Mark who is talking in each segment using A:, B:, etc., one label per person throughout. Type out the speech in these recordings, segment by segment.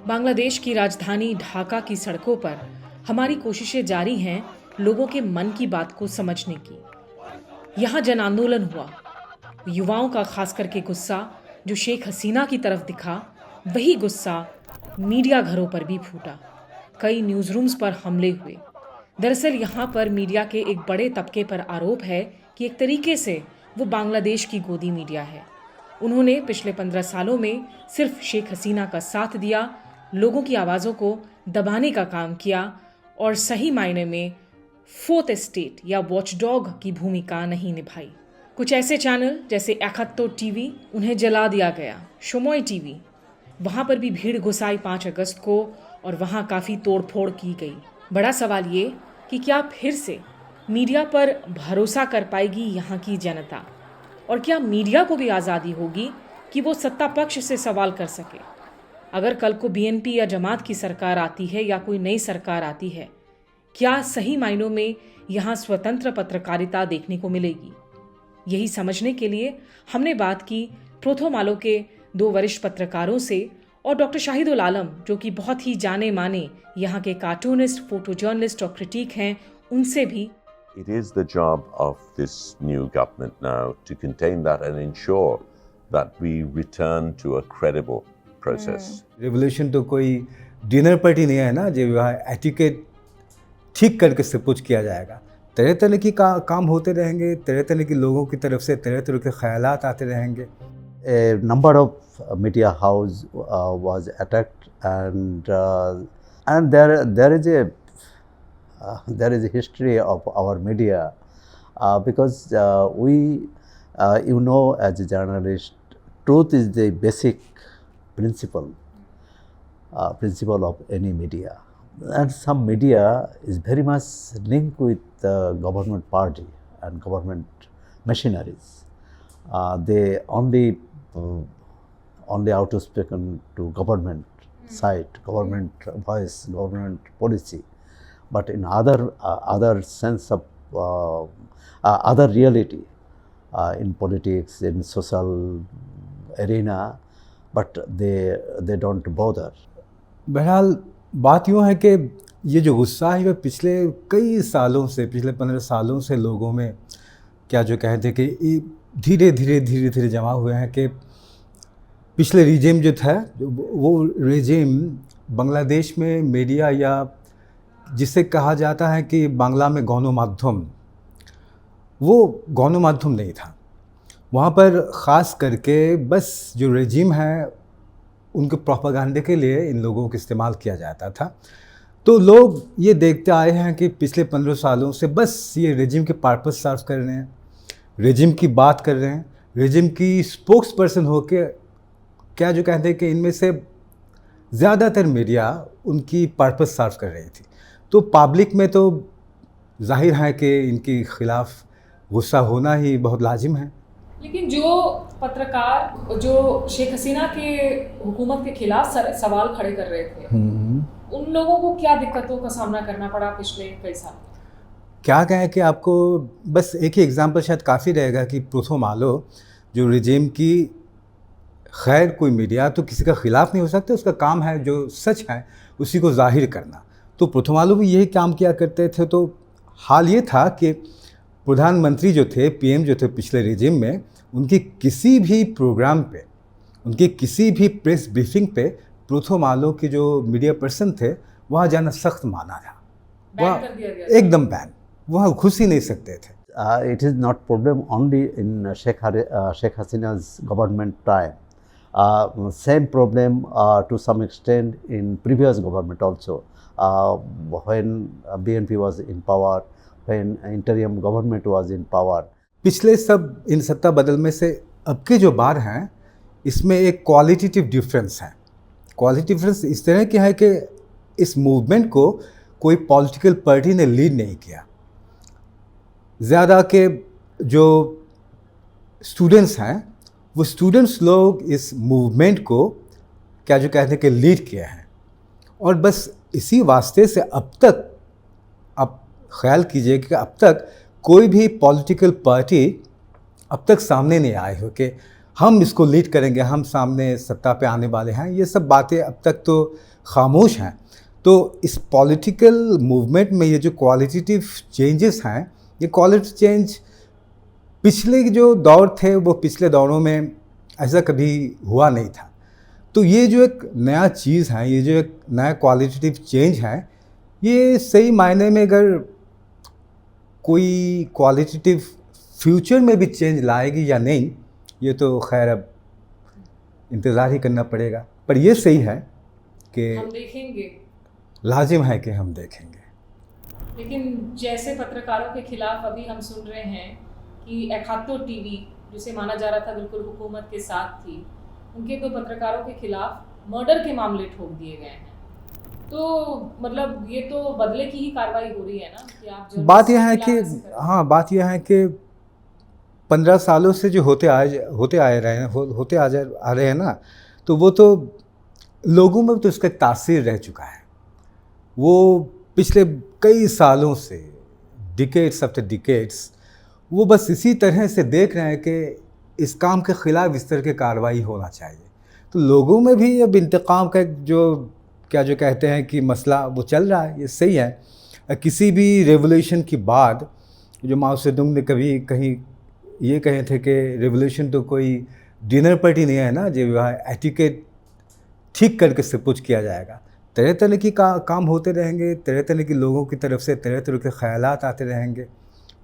A: बांग्लादेश की राजधानी ढाका की सड़कों पर हमारी कोशिशें जारी हैं लोगों के मन की बात को समझने की। यहाँ जन आंदोलन हुआ, युवाओं का खास करके गुस्सा जो शेख हसीना की तरफ दिखा, वही गुस्सा मीडिया घरों पर भी फूटा। कई न्यूज़ रूम्स पर हमले हुए। दरअसल यहाँ पर मीडिया के एक बड़े तबके पर आरोप है कि एक तरीके से वो बांग्लादेश की गोदी मीडिया है। उन्होंने पिछले 15 सालों में सिर्फ शेख हसीना का साथ दिया, लोगों की आवाज़ों को दबाने का काम किया और सही मायने में फोर्थ एस्टेट या वॉचडॉग की भूमिका नहीं निभाई। कुछ ऐसे चैनल जैसे 71 टीवी, उन्हें जला दिया गया। शोमोय टीवी, वहाँ पर भी भीड़ घुसाई 5 अगस्त को और वहाँ काफ़ी तोड़फोड़ की गई। बड़ा सवाल ये कि क्या फिर से मीडिया पर भरोसा कर पाएगी यहाँ की जनता, और क्या मीडिया को भी आज़ादी होगी कि वो सत्ता पक्ष से सवाल कर सके। अगर कल को बीएनपी या जमात की सरकार आती है या कोई नई सरकार आती है, क्या सही मायनों में यहाँ स्वतंत्र पत्रकारिता देखने को मिलेगी? यही समझने के लिए हमने बात की प्रोथोमालो के 2 वरिष्ठ पत्रकारों से और डॉक्टर शाहिदुल आलम, जो कि बहुत ही जाने माने यहाँ के कार्टूनिस्ट, फोटो जर्नलिस्ट और क्रिटिक हैं, उनसे भी।
B: It is the job of this new government now to contain that and ensure that we return to a credible process.
C: Revolution तो कोई डिनर पार्टी नहीं है ना, जो वहाँ एटिकेट ठीक करके सब कुछ किया जाएगा। तरह तरह की काम होते रहेंगे, तरह तरह के लोगों की तरफ से तरह तरह के ख्यालात आते रहेंगे।
D: A number of media house was attacked, and there is a history of our media because we as a journalist, truth is the basic principle of any media, and some media is very much linked with the government party and government machineries. They only outspoken to government side, government voice, government policy, but in other sense of other reality in politics, in social arena, but they don't bother.
C: बहरहाल बात यूँ है कि ये जो गुस्सा है वह पिछले कई सालों से, पिछले 15 सालों से लोगों में क्या जो कहते कि धीरे धीरे जमा हुए हैं कि पिछले रिजीम जो था, वो रिजीम बांग्लादेश में मीडिया, या जिसे कहा जाता है कि बांग्ला में गणमाध्यम, वो गणमाध्यम नहीं था। वहाँ पर ख़ास करके बस जो रिजीम है उनके प्रोपेगेंडे के लिए इन लोगों को इस्तेमाल किया जाता था। तो लोग ये देखते आए हैं कि पिछले 15 सालों से बस ये रिजीम के पर्पस सर्व कर रहे हैं, रिजीम की बात कर रहे हैं, रिजीम की स्पोक्स पर्सन होके क्या जो कहते हैं कि इनमें से ज़्यादातर मीडिया उनकी पर्पस सर्व कर रही थी। तो पब्लिक में तो जाहिर है कि इनके खिलाफ गुस्सा होना ही बहुत लाजिम है।
A: लेकिन जो पत्रकार जो शेख हसीना के हुकूमत के खिलाफ सवाल खड़े कर रहे थे, उन लोगों को क्या दिक्कतों का सामना करना पड़ा पिछले कई साल?
C: क्या कहें कि आपको बस एक ही एग्जांपल शायद काफ़ी रहेगा कि प्रोथोमालो जो रिजीम की, खैर कोई मीडिया तो किसी का ख़िलाफ़ नहीं हो सकता, उसका काम है जो सच है उसी को जाहिर करना। तो प्रोथोमालो भी यही काम किया करते थे। तो हाल ये था कि प्रधानमंत्री जो थे, पीएम जो थे पिछले रिजीम में, उनकी किसी भी प्रोग्राम पे, उनकी किसी भी प्रेस ब्रीफिंग पे प्रोथोमालो के जो मीडिया पर्सन थे वहाँ जाना सख्त माना था, वहाँ एकदम बैन, वहाँ घुस ही नहीं सकते थे।
D: It is not problem only in Sheikh Hasina's government time. Same problem to some extent in previous government also. When BNP was in power, when interim government was in power.
C: पिछले सब इन सत्ता बदल में से अब के जो बार हैं, इसमें एक क्वालिटेटिव डिफरेंस है। क्वालिटी डिफरेंस इस तरह की है कि इस मूवमेंट को कोई पॉलिटिकल पार्टी ने लीड नहीं किया। ज़्यादा के जो स्टूडेंट्स हैं, वो स्टूडेंट्स लोग इस मूवमेंट को क्या जो कहते हैं कि लीड किए हैं, और बस इसी वास्ते से अब तक, आप ख्याल कीजिए कि अब तक कोई भी पॉलिटिकल पार्टी अब तक सामने नहीं आए हो कि हम इसको लीड करेंगे, हम सामने सत्ता पे आने वाले हैं। ये सब बातें अब तक तो खामोश हैं। तो इस पॉलिटिकल मूवमेंट में ये जो क्वालिटेटिव चेंजेस हैं, ये क्वालिटी चेंज पिछले जो दौर थे वो पिछले दौरों में ऐसा कभी हुआ नहीं था। तो ये जो एक नया चीज़ है, ये जो एक नया क्वालिटेटिव चेंज है, ये सही मायने में अगर कोई क्वालिटेटिव फ्यूचर में भी चेंज लाएगी या नहीं, ये तो खैर अब इंतज़ार ही करना पड़ेगा। पर ये सही है कि
A: हम देखेंगे।
C: लाजिम है कि हम देखेंगे।
A: लेकिन जैसे पत्रकारों के खिलाफ अभी हम सुन रहे हैं कि एखातो टीवी, जिसे माना जा रहा था बिल्कुल हुकूमत के साथ थी, उनके 2 पत्रकारों के खिलाफ मर्डर के मामले ठोक दिए गए हैं। तो मतलब ये तो बदले की ही कार्रवाई हो रही है ना कि आप
C: बात यह है कि हाँ, बात यह है कि 15 सालों से जो होते आ रहे हैं ना, तो वो तो लोगों में तो उसका तासीर रह चुका है। वो पिछले कई सालों से, डिकेड्स आफ्टर डिकेड्स, वो बस इसी तरह से देख रहे हैं कि इस काम के ख़िलाफ़ इस तरह की कार्रवाई होना चाहिए। तो लोगों में भी अब इंतकाम का जो कहते हैं कि मसला वो चल रहा है, ये सही है। किसी भी रेवोल्यूशन के बाद, जो माओ सेतुंग ने कभी कहीं ये कहे थे कि रेवोल्यूशन तो कोई डिनर पार्टी नहीं है ना, जो वहाँ एटिकेट ठीक करके सब कुछ किया जाएगा। तरह तरह की काम होते रहेंगे, तरह तरह के लोगों की तरफ से तरह तरह के ख्यालात आते रहेंगे,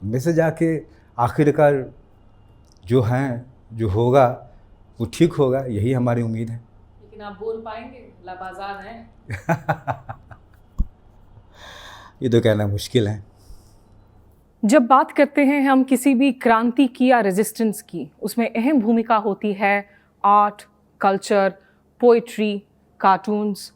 C: उनमें से जाके आखिरकार जो हैं, जो होगा वो ठीक होगा, यही हमारी उम्मीद है।
A: लेकिन आप बोल पाएंगे? लाबाजाद हैं।
C: ये तो कहना मुश्किल है।
A: जब बात करते हैं हम किसी भी क्रांति की या रेजिस्टेंस की, उसमें अहम भूमिका होती है आर्ट, कल्चर, पोइट्री, कार्टून्स।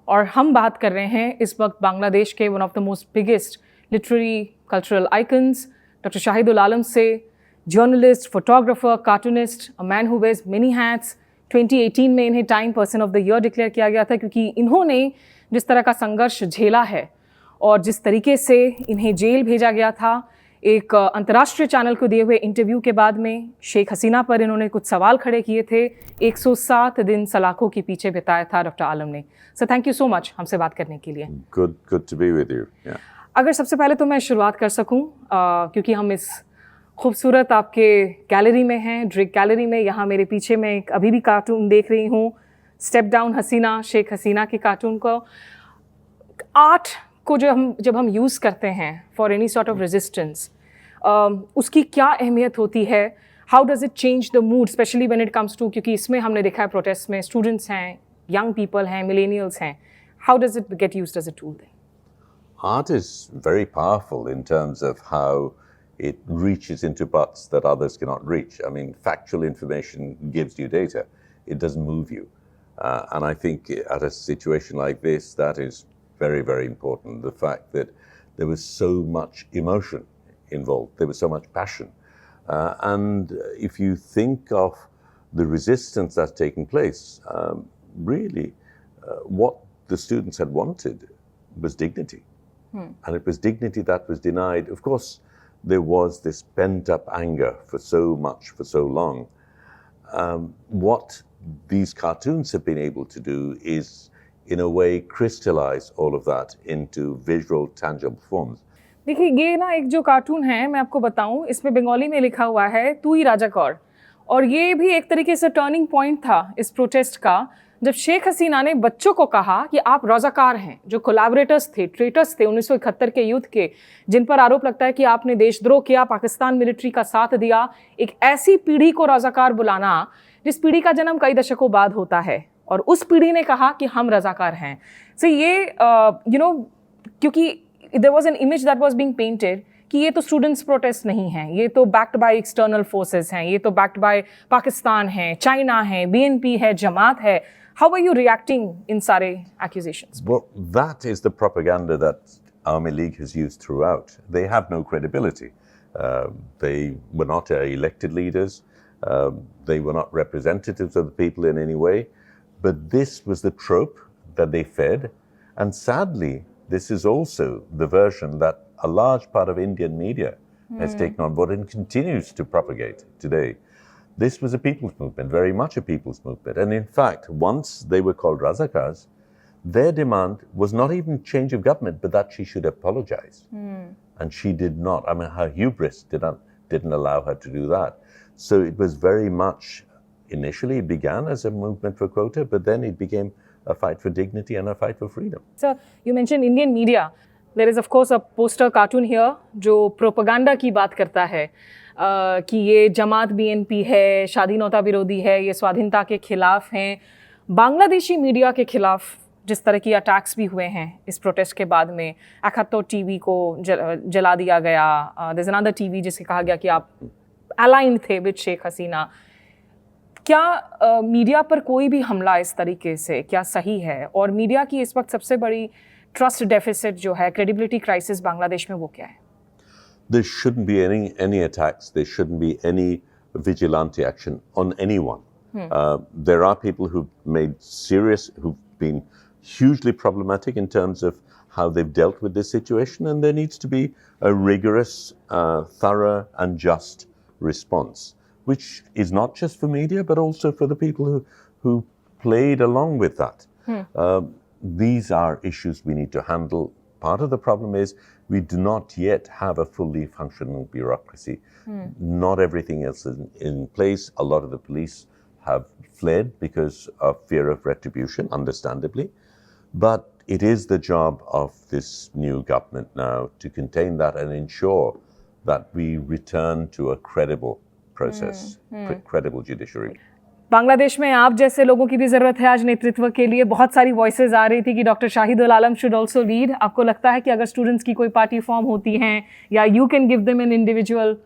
A: और हम बात कर रहे हैं इस वक्त बांग्लादेश के one of the most biggest literary cultural icons doctor Shahidul Alam से, journalist, photographer, cartoonist, a man who wears many hats. 2018 में इन्हें time person of the year declare किया गया था, क्योंकि इन्होंने जिस तरह का संघर्ष झेला है और जिस तरीके से इन्हें जेल भेजा गया था, एक अंतर्राष्ट्रीय चैनल को दिए हुए इंटरव्यू के बाद में शेख हसीना पर इन्होंने कुछ सवाल खड़े किए थे। 107 दिन सलाखों के पीछे बिताया था डॉक्टर आलम ने। So thank you so much हमसे बात करने के लिए।
B: Good to be with you. Yeah.
A: अगर सबसे पहले तो मैं शुरुआत कर सकूं, क्योंकि हम इस खूबसूरत आपके गैलरी में हैं, ड्रिक गैलरी में। यहाँ मेरे पीछे मैं एक अभी भी कार्टून देख रही हूँ, स्टेप डाउन हसीना, शेख हसीना के कार्टून को। आर्ट को जब हम यूज़ करते हैं for any sort of resistance, उसकी क्या अहमियत होती है? How does it change the mood, specially when it comes to, क्योंकि इसमें हमने देखा है प्रोटेस्ट में स्टूडेंट्स हैं, यंग पीपल हैं, मिलेनियल्स हैं। How does it get used as a tool then?
B: Art is very powerful in terms of how it reaches into parts that others cannot reach. I mean, factual information gives you data. It doesn't move you. And I think at a situation like this, that is very, very important. The fact that there was so much emotion involved, there was so much passion. And if you think of the resistance that's taking place, really what the students had wanted was dignity. And it was dignity that was denied. Of course, there was this pent-up anger for so much, for so long. What these cartoons have been able to do is, in a way, crystallize all of that into visual, tangible forms.
A: देखिए, ये ना एक जो cartoon है, मैं आपको बताऊं, इसमें बंगाली में लिखा हुआ है तू ही राजा कौर। और ये भी एक तरीके से टर्निंग पॉइंट था इस प्रोटेस्ट का, जब शेख हसीना ने बच्चों को कहा कि आप रज़ाकार हैं, जो कोलैबोरेटर्स थे, ट्रेटर्स थे 1971 के युद्ध के, जिन पर आरोप लगता है कि आपने देशद्रोह किया, पाकिस्तान मिलिट्री का साथ दिया। एक ऐसी पीढ़ी को रज़ाकार बुलाना जिस पीढ़ी का जन्म कई दशकों बाद होता है, और उस पीढ़ी ने कहा कि हम रज़ाकार हैं। सो ये क्योंकि there was an image that was being painted कि ये तो स्टूडेंट्स प्रोटेस्ट नहीं हैं, ये तो बैक्ड बाय एक्सटर्नल फोर्सेस हैं, ये तो बैक्ड बाय पाकिस्तान है, चाइना है, बीएनपी है, जमात है। How are you reacting in सारे accusations?
B: Well, that is the propaganda that Army League has used throughout. They have no credibility. They were not elected leaders. They were not representatives of the people in any way. But this was the trope that they fed. And sadly, this is also the version that a large part of Indian media has taken on board and continues to propagate today. This was a people's movement, very much a people's movement. And in fact, once they were called Razakars, their demand was not even change of government, but that she should apologize. And she did not. I mean, her hubris didn't allow her to do that. So it was very much, initially it began as a movement for quota, but then it became a fight for dignity and a fight for freedom.
A: Sir, you mentioned Indian media. There is of course a poster cartoon here जो propaganda की बात करता है कि ये जमात BNP है, स्वाधीनता विरोधी है, ये स्वाधीनता के खिलाफ हैं। बांग्लादेशी मीडिया के खिलाफ जिस तरह की अटैक्स भी हुए हैं इस प्रोटेस्ट के बाद में, 71 टीवी को जला दिया गया। देयर इज अनदर टीवी जिससे कहा गया कि आप अलाइन थे विद शेख हसीना। क्या मीडिया पर कोई भी हमला इस तरीके से क्या सही है? और मीडिया की इस वक्त सबसे बड़ी ट्रस्ट डेफिसिट जो है, क्रेडिबिलिटी क्राइसिस बांग्लादेश में, वो क्या है?
B: There shouldn't be any attacks. There shouldn't be any vigilante action on anyone. There are people who've been hugely problematic in terms of how they've dealt with this situation, and there needs to be a rigorous, thorough, and just response, which is not just for media, but also for the people who played along with that. These are issues we need to handle. Part of the problem is we do not yet have a fully functioning bureaucracy. Not everything else is in place. A lot of the police have fled because of fear of retribution, understandably. But it is the job of this new government now to contain that and ensure that we return to a credible process, credible judiciary.
A: Bangladesh में आप जैसे लोगों की भी ज़रूरत है आज नेतृत्व के लिए। बहुत सारी वॉइसेस आ रही थी कि doctor Shahidul Alam should also lead. आपको लगता है कि अगर स्टूडेंट्स की कोई पार्टी फॉर्म होती हैं या you can give them an individual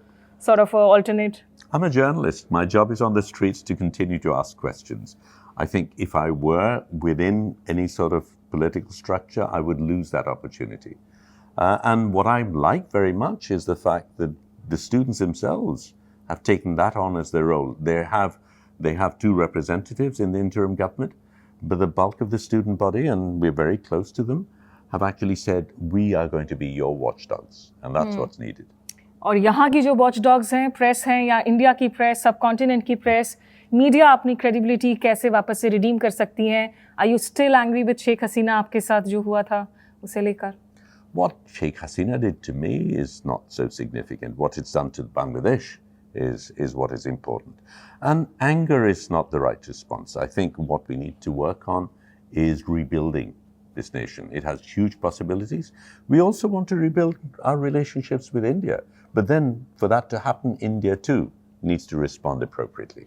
A: sort of alternate?
B: I'm a journalist. My job is on the streets to continue to ask questions. I think if I were within any sort of political structure, I would lose that opportunity. And what I like very much is the fact that the students themselves have taken that on as their role. They have 2 representatives in the interim government, but the bulk of the student body, and we're very close to them, have actually said, we are going to be your watchdogs, and that's what's needed.
A: और यहाँ की जो वॉचडॉग्स हैं, press हैं या India की press, सब continent की प्रेस, मीडिया अपनी क्रेडिबिलिटी कैसे वापस से रिडीम कर सकती हैं? Are you still angry with Sheikh Hasina आपके साथ जो हुआ था उसे लेकर?
B: What Sheikh Hasina did to me is not so significant. What it's done to Bangladesh is what is important. And anger is not the right response. I think what we need to work on is rebuilding this nation. It has huge possibilities. We also want to rebuild our relationships with India. But then for that to happen, India too needs to respond appropriately.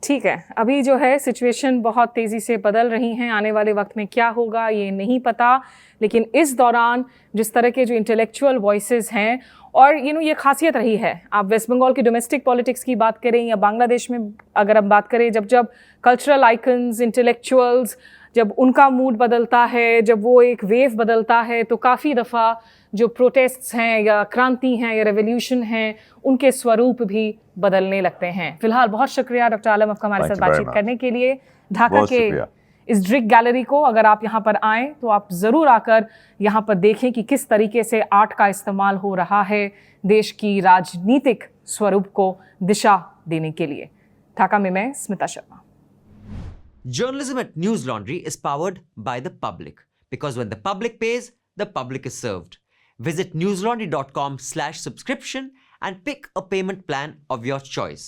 A: ठीक है, अभी जो है situation बहुत तेज़ी से बदल रही हैं। आने वाले वक्त में क्या होगा ये नहीं पता, लेकिन इस दौरान जिस तरह के जो इंटेलेक्चुअल वॉइसेस हैं, और ये खासियत रही है, आप वेस्ट बंगाल की डोमेस्टिक पॉलिटिक्स की बात करें या बांग्लादेश में अगर हम बात करें, जब कल्चरल आइकन्स, इंटेलेक्चुअल्स, जब उनका मूड बदलता है, जब वो एक वेव बदलता है, तो काफ़ी दफ़ा जो प्रोटेस्ट्स हैं या क्रांति हैं या रेवोल्यूशन हैं, उनके स्वरूप भी बदलने लगते हैं। फिलहाल बहुत शुक्रिया डॉक्टर आलम आपका हमारे साथ बातचीत करने के लिए। ढाका के इस ड्रिक गैलरी को अगर आप यहाँ पर आएँ तो आप ज़रूर आकर यहाँ पर देखें कि किस तरीके से आर्ट का इस्तेमाल हो रहा है देश की राजनीतिक स्वरूप को दिशा देने के लिए। ढाका में मैं Smita Sharma.
E: Journalism at News Laundry is powered by the public, because when the public pays, the public is served. Visit newslaundry.com/subscription and pick a payment plan of your choice.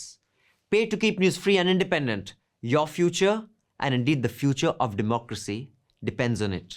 E: Pay to keep news free and independent. Your future, and indeed the future of democracy, depends on it.